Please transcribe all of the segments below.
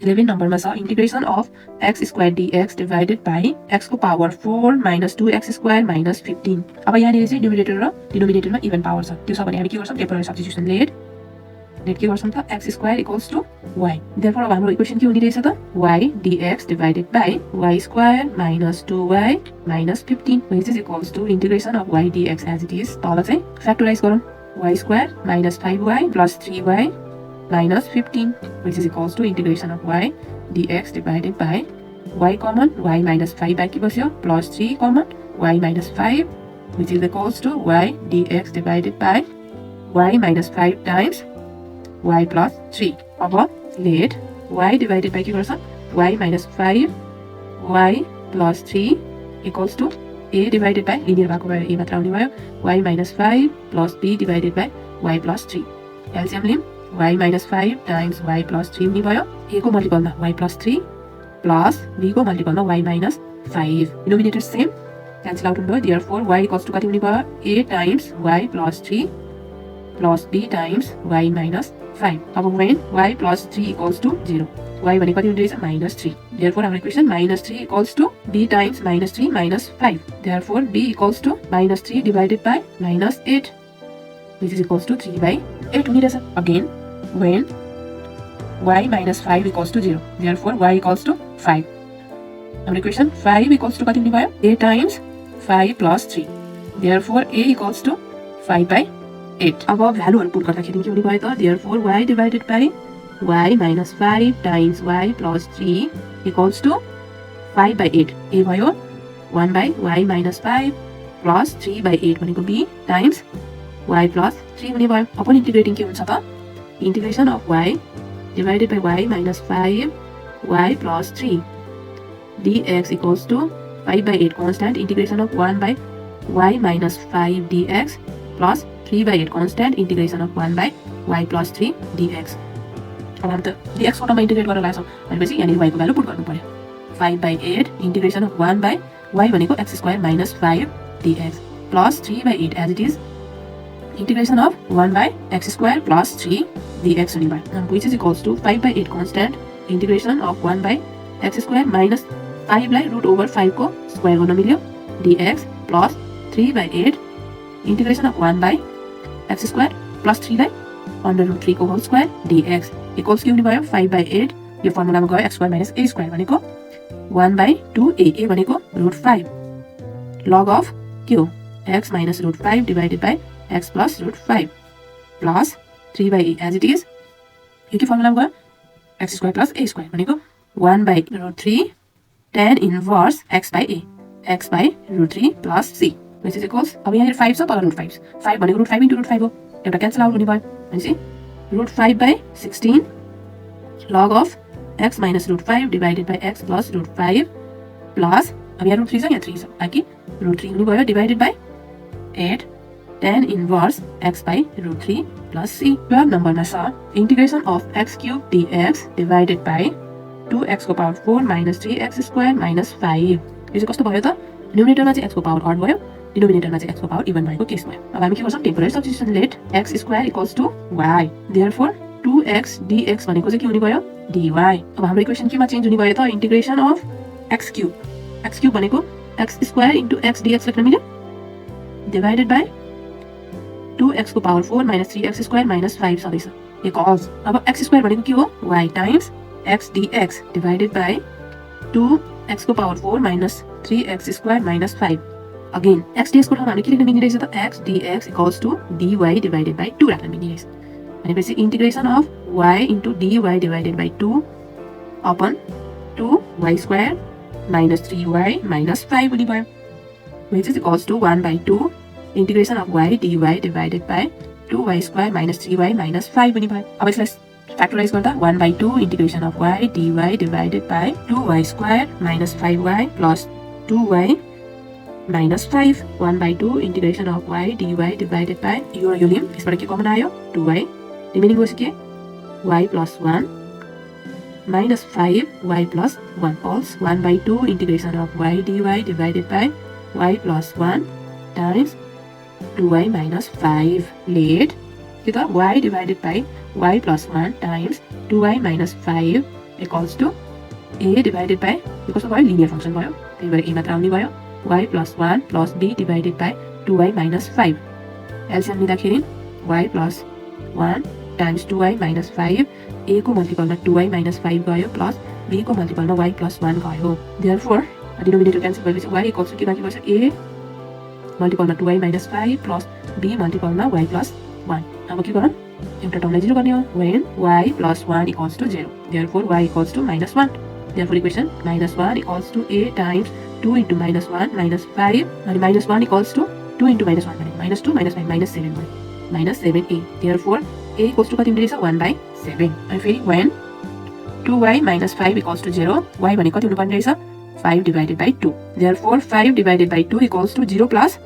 11 नम्बरमा छ integration of x square dx divided by x को power 4 minus 2x square minus 15। अब यहाँनिर चाहिँ न्युमिनेटर र डिनोमिनेटरमा इभन पावर छ, त्यो छ भने हामी के गर्छौं, टेम्पररी सब्स्टिट्युसन लेट के गर्छौं त x square equals to y। Therefore अब हाम्रो इक्वेसन के हुने रहेछ त y dx divided by y square minus 2y minus 15 which is equals to integration of y dx as it is। तल चाहिँ फ्याक्टराइज गरौँ, y square minus 5y plus 3y minus 15 which is equals to integration of y dx divided by y common y minus 5 बाँकी बस्यो plus 3 common y minus 5 which is equals to y dx divided by y minus 5 times y plus 3। अब let y divided by के गर्छ y minus 5 y plus 3 equals to a divided by linear भएको भएर a मात्र आउने भयो y minus 5 plus b divided by y plus 3। LCM लिम y minus 5 times y plus 3 हुने भयो, a को मल्टिपलमा y plus 3 plus b को मल्टिपलमा y minus 5। Denominator same cancel out हुने भयो, देयरफोर y इक्वल्स टु कति हुने भयो a times y plus 3 plus b times y minus 5। अब when y plus 3 equals to 0 y भने कति हुने रहेछ minus 3। देयरफोर हाम्रो equation minus 3 equals to b times minus 3 minus 5। Therefore b equals to minus 3 divided by minus 8 which is equals to 3 by 8 हुने रहेछ। Again when y minus 5 equals to 0 therefore y equals to 5। हाम्रो equation 5 equals to कति हुने भयो a times 5 plus 3 therefore a equals to 5 by 8। अब भ्यालुहरु put गर्दाखेरि के हुने भयो त therefore y divided by y minus 5 times y plus 3 equals to 5 by 8। a भयो 1 by y minus 5 plus 3 by 8 भनेको b times y plus 3 हुने भयो। अपन इन्टिग्रेटिङ के हुन्छ त integration of y divided by y minus 5 y plus 3 dx equals to 5 by 8 constant integration of 1 by y minus 5 dx plus 3 by 8 constant integration of 1 by y plus 3 dx। अब हम त dx को टर्ममा integrate गर्न लाग्छौं भनेपछि यहाँ y को value put गर्नु पर्यो 5 by 8 integration of 1 by y भनेको x square minus 5 dx plus 3 by 8 as it is integration of 1 by x square plus 3 dx हुने भयो, which is equals to 5 by 8 constant integration of 1 by x square minus 5 लाई root over 5 को square गर्न मिल्यो dx plus 3 by 8 integration of 1 by x square plus 3 लाई under root 3 को whole square dx equals के हुने भयो 5 by 8 यो फर्मुलामा गयो x square minus a square भनेको 1 by 2a a भनेको root 5 log of के हो x minus root 5 divided by x plus root 5 plus 3 by a as it is यो के फर्मुलामा गयो x square plus a square भनेको 1 by root 3 tan inverse x by a x by root 3 plus c which is equals अब यहाँ 5 छ तल root 5 5 भनेको root 5 into root 5 हो, एउटा क्यान्सल आउट हुने भयो भनेपछि root 5 by 16 log of x minus root 5 divided by x plus root 5 plus अब यहाँ root 3 छ यहाँ 3 छ बाकी root 3 हुने भयो divided by 8 tan inverse x by root 3 plus c। 12 नम्बरमा छ integration of x cube dx divided by 2x को power 4 minus 3x square minus 5। यो चाहिँ कस्तो भयो त न्युमिनेटरमा चाहिँ x को पावर अड भयो, डिनोमिनेटरमा चाहिँ x को पावर इभन भएको केस भयो। अब हामी के गर्छौं temporary substitution let x square equals to y therefore 2x dx भनेको चाहिँ के हुने भयो dy। अब हाम्रो इक्वेसन केमा चेन्ज हुने भयो त इन्टिग्रेसन अफ x क्यूब भनेको x square into x dx लेख्न मिल्यो डिवाइडेड बाइ 2x को power 4 minus 3x square minus 5 सदैछ इक्वल्स अब x स्क्वायर भनेको के हो y times x dx divided by 2x को power 4 minus 3x square minus 5। Again x dx को ठाउँमा हामीले के लेख्न मिल्ने रहेछ त x dx equals to dy divided by 2 राख्न मिल्ने रहेछ भनेपछि integration of y into dy divided by 2 upon 2y square minus 3y minus 5 हुने भयो which is equals to 1 by 2 integration of y dy divided by 2y square minus 3y minus 5 हुने भयो। अब यसलाई फ्याक्टराइज गर्दा 1 by 2 integration of y dy divided by 2y square minus 5y plus 2y minus 5 1 by 2 integration of y dy divided by यो lim यसबाट के common आयो 2y remaining was के y plus 1 minus 5y plus 1 also 1 by 2 integration of y dy divided by y plus 1 times 2y minus 5 late के त y divided by y plus 1 times 2y minus 5 equals to a divided by because भयो linear function भयो त्यही भएर a मात्र आउने भयो y plus 1 plus b divided by 2y minus 5 LCM लिँदाखेरि y plus 1 times 2y minus 5 a को मल्टिपलमा 2y minus 5 गयो प्लस b को मल्टिपलमा y प्लस 1 गयो देयरफोर डिनोमिनेटर क्यान्सल भएपछि y इक्वल्स टू के बाँकी बस्छ a मल्टिपलमा 2y minus 5 plus b मल्टिपलमा y plus 1 अब के गरौँ एउटा टर्मलाई 0 गर्ने हो when y plus 1 equals to 0 therefore y equals to minus 1 therefore equation minus 1 equals to a times 2 into minus 1 minus 5 and minus 1 equals to 2 into minus 1 minus 2 minus 5 minus 7 minus 7a therefore a equals to कति हुने रहेछ 1 by 7 अनि फेरि when 2y minus 5 equals to 0 y भनेको कति हुनुपर्ने रहेछ 5 divided by 2 therefore 5 divided by 2 equals to 0 plus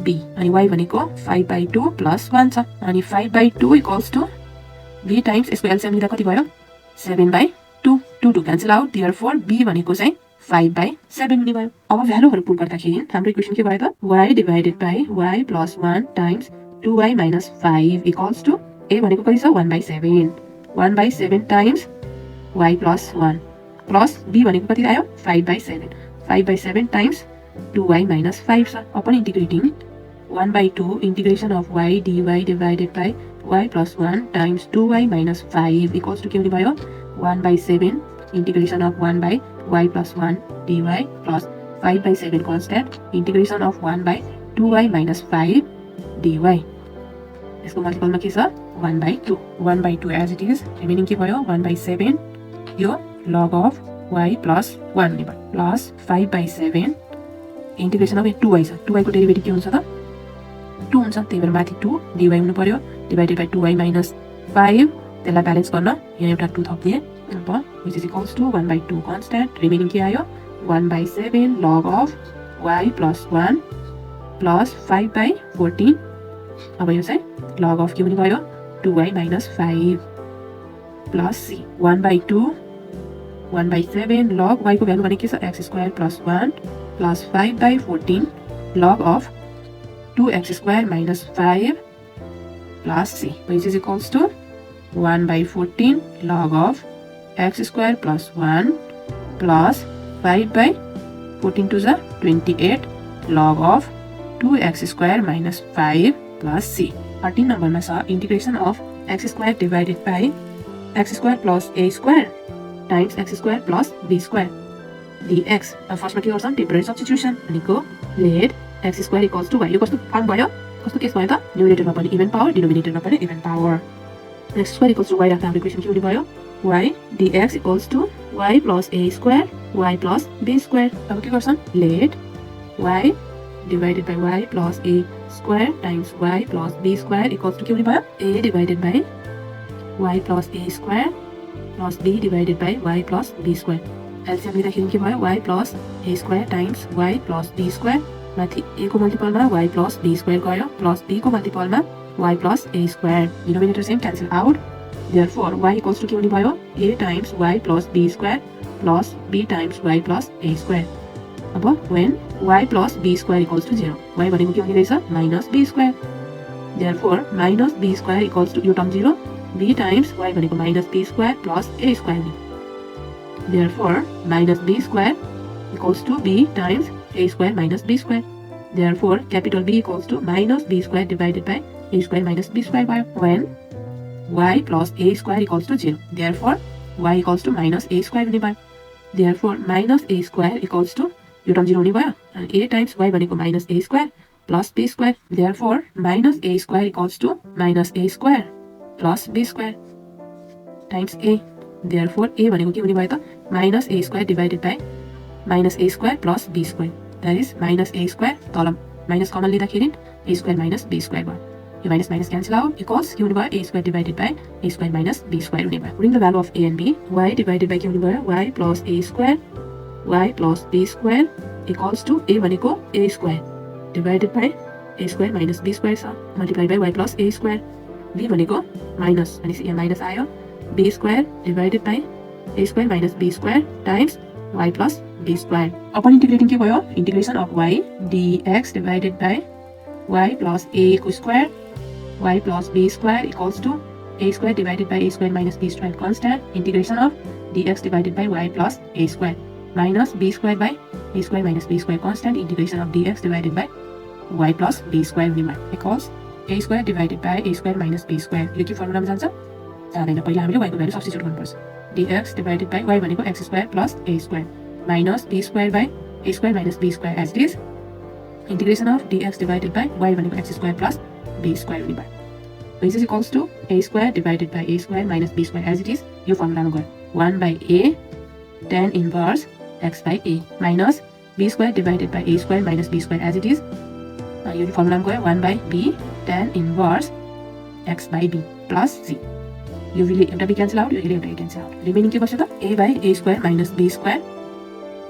b अनि y भनेको 5 by 2 plus 1 छ अनि 5 by 2 equals to b times यसको एलसिएम लिँदा कति भयो 7 by 2 2 to cancel out therefore b भनेको चाहिँ 5 by 7 हुने भयो अब भ्यालुहरु पुट गर्दाखेरि हाम्रो इक्वेसन के भयो त y divided by y plus 1 times 2y minus 5 equals to a भनेको कति छ 1 by 7 1 by 7 times y plus 1 plus b भनेको कति आयो 5 by 7 5 by 7 times 2y minus 5 upon integrating 1 by 2 integration of y dy divided by y plus 1 times 2y minus 5 equals to के हुने भयो 1 by 7 integration of 1 by y plus 1 dy plus 5 by 7 constant integration of 1 by 2y minus 5 dy यसको मल्टिपलमा के छ 1 by 2 1 by 2 as it is remaining के भयो 1 by 7 यो log of y plus 1 ने भयो plus 5 by 7 integration of 2y छ 2y को डेरिभेटिभ के हुन्छ त 2 हुन्छ त्यही भएर माथि 2 dy हुनु पर्यो डिवाइडेड बाइ 2y minus 5 त्यसलाई ब्यालेन्स गर्न यहाँ एउटा 2 थप्दिए अब which is equals to 1 by 2 constant remaining के आयो 1 by 7 log of y plus 1 plus 5 by 14 अब यो चाहिँ log of के हुने भयो 2y minus 5 plus c 1 by 2 1 by 7 log y को भ्यालु भने के छ x square plus 1 plus 5 by 14 log of 2x square minus 5 plus c which is equals to 1 by 14 log of x square plus 1 plus 5 by 14 to the 28 log of 2x square minus 5 plus c 13 number में सा integration of x square divided by x square plus a square times x square plus b square dx फर्स्टमा के गर्छौं temporary substitution भनेको let x square equals to y यो कस्तो form भयो कस्तो केस भयो त न्युमरेटरमा पनि इभन पावर डिनोमिनेटरमा पनि even power x square equals to y राख्दा हाम्रो इक्वेसन के हुने भयो y dx equals to y plus a square y plus b square अब के गर्छौं let y divided by y plus a square times y plus b square equals to के हुने भयो a divided by y plus a square plus b divided by y plus b square LCM लिँदाखेरि के भयो y plus a square times y plus b square माथि a को मल्टिपलमा y plus b square गयो plus b को मल्टिपलमा y plus a square denominator same cancel out therefore y equals to के हुने भयो a times y plus b square plus b times y plus a square अब when y plus b square equals to 0 y भनेको के हुने रहेछ minus b square therefore minus b square equals to यो term 0 b times y भनेको minus b square plus a square therefore minus b square equals to b times a square minus b square therefore capital B equals to minus b square divided by a square minus b square by when y plus a square equals to 0 therefore y equals to minus a square हुने भयो therefore minus a square equals to यो term 0 हुने भयो अनि a times y भनेको minus a square plus b square therefore minus a square equals to minus a square plus b square times a therefore a भनेको के हुने भयो त minus a square divided by minus a square plus b square that is minus a square तल minus common लिँदाखेरि a square minus b square भयो यो minus minus cancel out equals के हुने भयो a square divided by a square minus b square हुने भयो putting the value of a and b y divided by के हुने भयो y plus a square y plus b square equals to a भनेको a square divided by a square minus b square छ multiply by y plus a square b भनेको minus अनि यहाँ minus आयो b square divided by a square minus b square times y plus b square upon integrating के भयो integration of y dx divided by y plus a square y plus b square equals to a square divided by a square minus b square constant integration of dx divided by y plus a square minus b square by a square minus b square constant integration of dx divided by y plus b square equals a square divided by a square minus b square. यो के फर्मुलामा जान्छ जाँदैन, पहिला हामीले y को value substitute गर्नुपर्छ. dx divided by y भनेको x square plus a square minus b square by a square minus b square as it is integration of dx divided by y भनेको x square plus b square हुने भयो. This is equals to a square divided by a square minus b square as it is. यो फर्मुलामा गयो 1 by a tan inverse x by a minus b square divided by a square minus b square as it is. यो फर्मुलामा गयो 1 by b tan inverse x by b plus c. यो भी एउटा b cancel out, यो एउटा a cancel out. Remaining के बस्यो त a by a square minus b square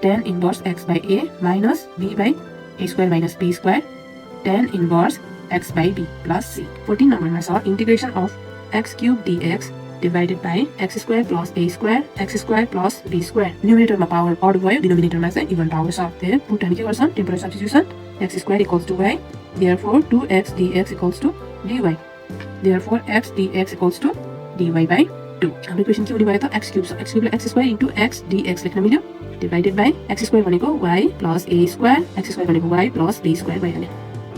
tan inverse x by a minus b by a square minus b square tan inverse x by b plus c. 14 नम्बरमा छ integration of x cube dx divided by x square plus a square x square plus b square. न्युमरेटरमा power odd भयो, डिनोमिनेटरमा चाहिँ even power छ. त्यही put हामी के गर्छौं temporary substitution x square equals to y, therefore 2x dx equals to dy, therefore x dx equals to dy by 2. हाम्रो इक्वेसन के हुने भयो त x cube. x क्यूबलाई x square into x dx लेख्न मिल्यो डिवाइडेड बाइ x स्क्वायर भनेको y plus a square, x square भनेको y plus b square भइहाल्यो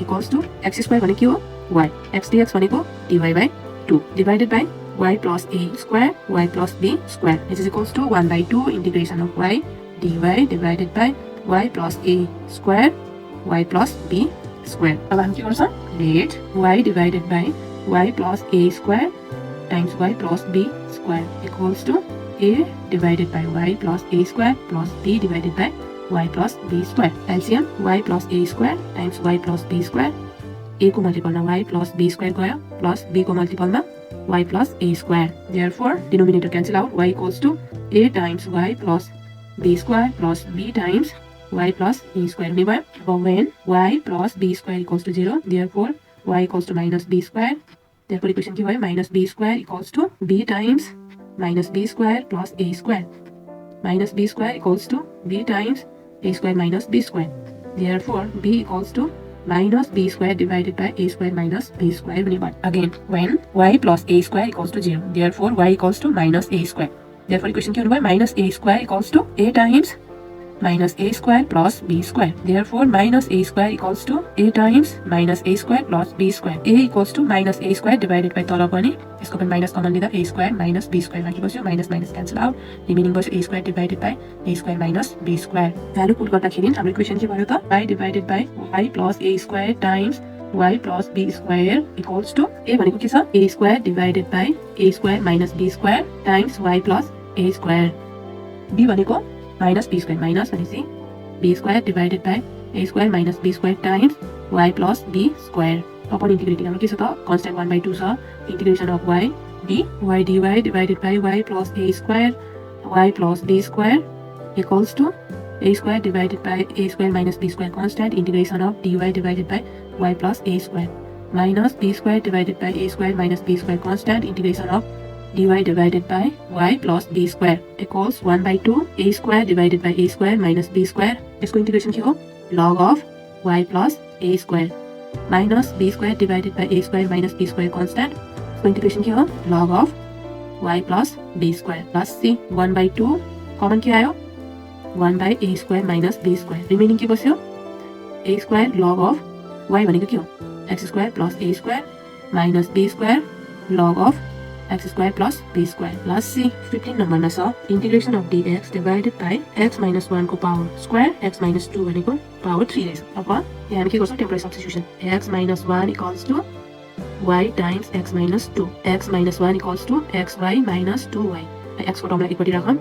इक्वल्स टु x स्क्वायर भनेको के हो y, x dx भनेको dy by 2 divided by y plus a square y plus b square. This is equals to 1 by 2 integration of y dy divided by y plus a square y plus b square. अब हामी के गर्छौं let y divided by y plus a square times y plus b square equals to a divided by y plus a square plus b divided by y plus b square. LCM y plus a square times y plus b square. a को multiple में y plus b square गयो plus b को multiple में y plus a square. Therefore denominator cancel out, y equals to a times y plus b square plus b times y plus a square हुने भयो. अब when y plus b square equals to 0, therefore y equals to minus b square. Therefore equation के भयो minus b square equals to b times minus b square plus a square. Minus b square equals to b times a square minus b square. Therefore b equals to minus b square divided by a square minus b square हुने भयो. Again when y plus a square equals to 0, therefore y equals to minus a square. Therefore equation के हुने भयो minus a square equals to a times minus a square plus b square. Therefore minus a square equals to a times minus a square plus b square. a equals to minus a square divided by तल पनि यसको पनि minus common लिँदा a square minus b square बाँकी बस्यो. Minus minus cancel out, remaining बस्यो a square divided by a square minus b square. Value put गर्दाखेरि हाम्रो इक्वेसन के भयो त y divided by y plus a square times y plus b square equals to a भनेको के छ a square divided by a square minus b square times y plus a square. b भनेको minus b square minus भनेपछि b square divided by a square minus b square times y plus b square. Upon integrating हाम्रो के छ त constant 1 by 2 छ integration of y dy divided by y plus a square y plus b square equals to a square divided by a square minus b square constant integration of dy divided by y plus a square minus b square divided by a square minus b square constant integration of dy divided by y plus b square equals 1 by 2 a square divided by a square minus b square. इसको integration के हो log of y plus a square minus b square divided by a square minus b square constant. इसको integration के हो log of y plus b square plus c. 1 by 2 common क्या आयो 1 by a square minus b square. Remaining के बस्यो a square log of y भनेको के हो x square plus a square minus b square log of x square plus b square plus c. 15 नम्बरमा छ integration of dx divided by x minus 1 को power square x minus 2 भनेको power 3 रहेछ. अब यहाँ हामी के गर्छौं temporary substitution x minus 1 equals to y times x minus 2. x minus 1 equals to xy minus 2y. x को टर्मलाई एकपट्टि राखौं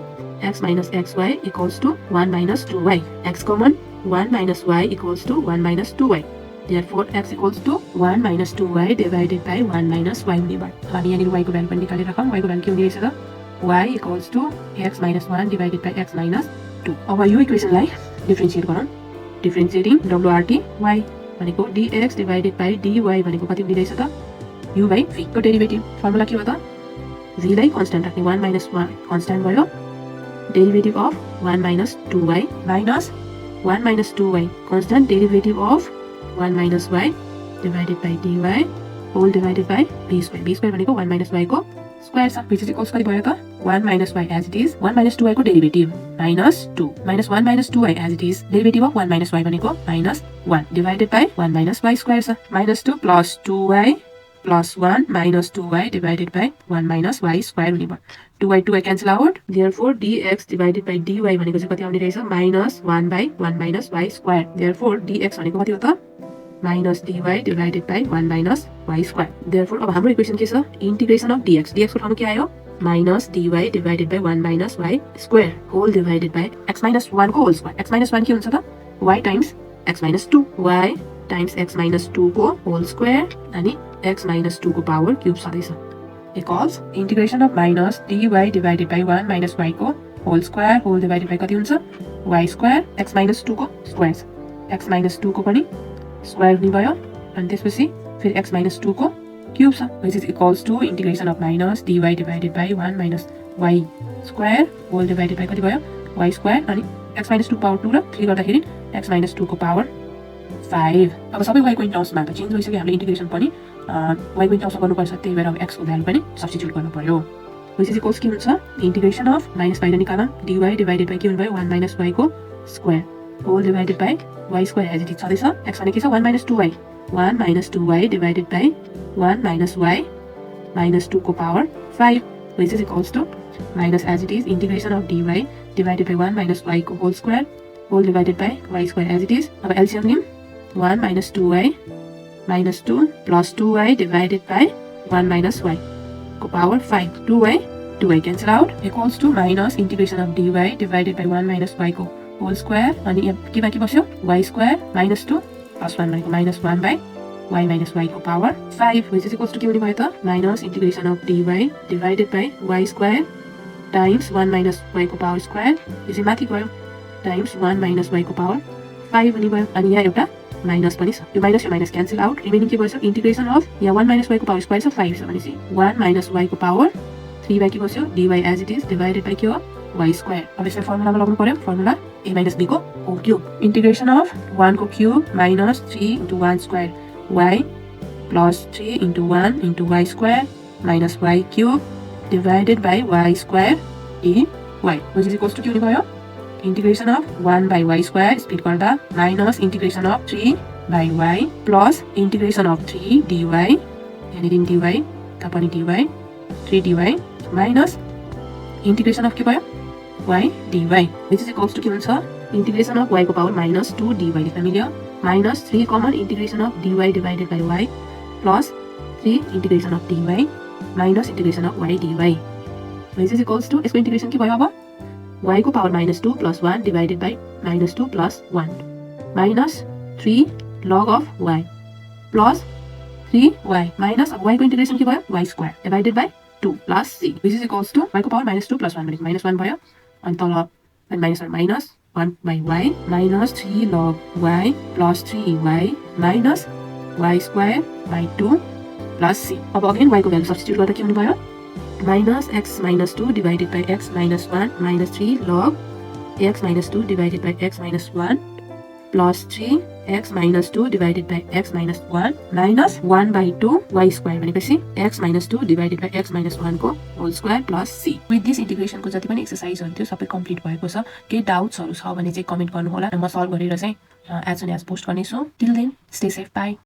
x minus xy equals to 1 minus 2y. x common 1 minus y equals to 1 minus 2y. Therefore x equals to 1 minus 2y divided by 1 minus y हुने भयो. हामी यहाँनिर y को value पनि निकालेर राखौं. y को भ्यालु के हुने रहेछ त y equals to x minus 1 divided by x minus 2. अब यो इक्वेसनलाई डिफरेन्शिएट गरौँ. डिफरेन्शिएटिङ wrt y भनेको dx divided by dy भनेको कति हुने रहेछ त u by v को डेरिभेटिभ. फर्मुला के हो त v लाई कन्स्ट्यान्ट राख्ने 1 minus 1 कन्स्ट्यान्ट भयो derivative of 1 minus 2y minus 1 minus 2y constant derivative of 1 minus y divided by dy whole divided by b square. b square भनेको 1 minus y को square छ. which is equals कति भयो त 1 minus y as it is 1 minus 2y को derivative minus 2 minus 1 minus 2y as it is derivative of 1 minus y भनेको minus 1 divided by 1 minus y square छ minus 2 plus 2y plus 1 minus 2y divided by 1 minus y square हुने भयो 2y cancel out therefore dx divided by dy भनेको चाहिँ कति आउने रहेछ minus 1 by 1 minus y square therefore dx भनेको कति हो त minus dy divided by 1 minus y square therefore अब हाम्रो इक्वेसन के छ integration of dx को ठाउँमा के आयो minus dy divided by 1 minus y square whole divided by x minus 1 को whole square x minus 1 के हुन्छ त y times x minus 2 y times x minus 2 को whole square अनि x minus 2 को power cube सदैछ equals integration of minus dy divided by 1 minus y को whole square whole divided by कति हुन्छ y square x minus 2 को square x minus 2 को पनि square हुने भयो अनि त्यसपछि फेरि x minus 2 को cube which is equals to integration of minus dy divided by 1 minus y square whole divided by कति भयो y square अनि x minus 2 power 2 र 3 गर्दाखेरि x minus 2 को power 5 अब सबै y को इन टर्म्समा त चेन्ज भइसक्यो हामीले इन्टिग्रेसन पनि y को इन टर्म्समा गर्नुपर्छ त्यही भएर अब x को भ्यालु पनि सब्स्टिट्युट गर्नु पर्यो which is equals के हुन्छ इन्टिग्रेसन अफ माइनस बाहिर निकाल्दा dy divided by के हुने भयो 1 minus y को square whole divided by y square as it is छदैछ x भने के छ 1 minus 2y 1 minus 2y divided by 1 minus y minus 2 को power 5 which is equals to minus as it is integration of dy divided by 1 minus y को whole square whole divided by y square as it is अब LCM lim 1 minus 2y minus 2 plus 2y divided by 1 minus y को power 5 2y cancel out equals to minus integration of dy divided by 1 minus y को whole square अनि यहाँ के बाँकी बस्यो y square minus 2 plus 1 भनेको minus 1 by y minus y को power 5 which is equals to के हुने भयो त minus integration of dy divided by y square times 1 minus y को power square यो चाहिँ माथि गयो times 1 minus y को power 5 हुने भयो अनि यहाँ एउटा माइनस पनि छ यो माइनस क्यान्सल आउट रिमेनिङ के बस्यो इन्टिग्रेसन अफ यहाँ 1 minus y को पावर स्क्वायर छ 5 छ भनेपछि 1 minus y को पावर 3 बाइ के बस्यो dy as it is divided by के हो y square अब यसलाई फर्मुलामा लगाउनु पर्यो फर्मुला a minus b को होल क्यूब इन्टिग्रेसन अफ 1 को cube minus 3 into 1 square y plus 3 into 1 into y square minus y cube divided by y square dy which is equals to के हुने भयो integration of 1 by y square split गर्दा minus integration of 3 by y plus integration of 3 dy anything dy tapani dy 3 dy minus integration of के भयो y dy which is equals to के हुन्छ integration of y को power minus 2 dy लेख्न मिल्यो minus 3 common integration of dy divided by y plus 3 integration of dy minus integration of y dy which is equals to यसको integration के भयो अब y को power minus 2 plus 1 divided by minus 2 plus 1 minus 3 log of y plus 3y minus अब y को integration के भयो y square divided by 2 plus c which is equals to y को power minus 2 plus 1 भनेको minus 1 भयो अनि तल minus 1 minus 1 by y minus 3 log y plus 3y minus y square by 2 plus c अब again y को value substitute गर्दा के हुने भयो minus x minus 2 divided by x minus 1 minus 3 log x minus 2 divided by x minus 1 plus 3 x minus 2 divided by x minus 1 minus 1 by 2 y square भनेपछि x minus 2 divided by x minus 1 को whole square plus c with this integration को जति पनि एक्सरसाइजहरु थियो सबै complete भएको छ के डाउट्सहरु छ भने चाहिँ कमेन्ट गर्नु होला र म सल्भ गरेर चाहिँ एज सुन एज पोस्ट गर्नेछु till then stay safe by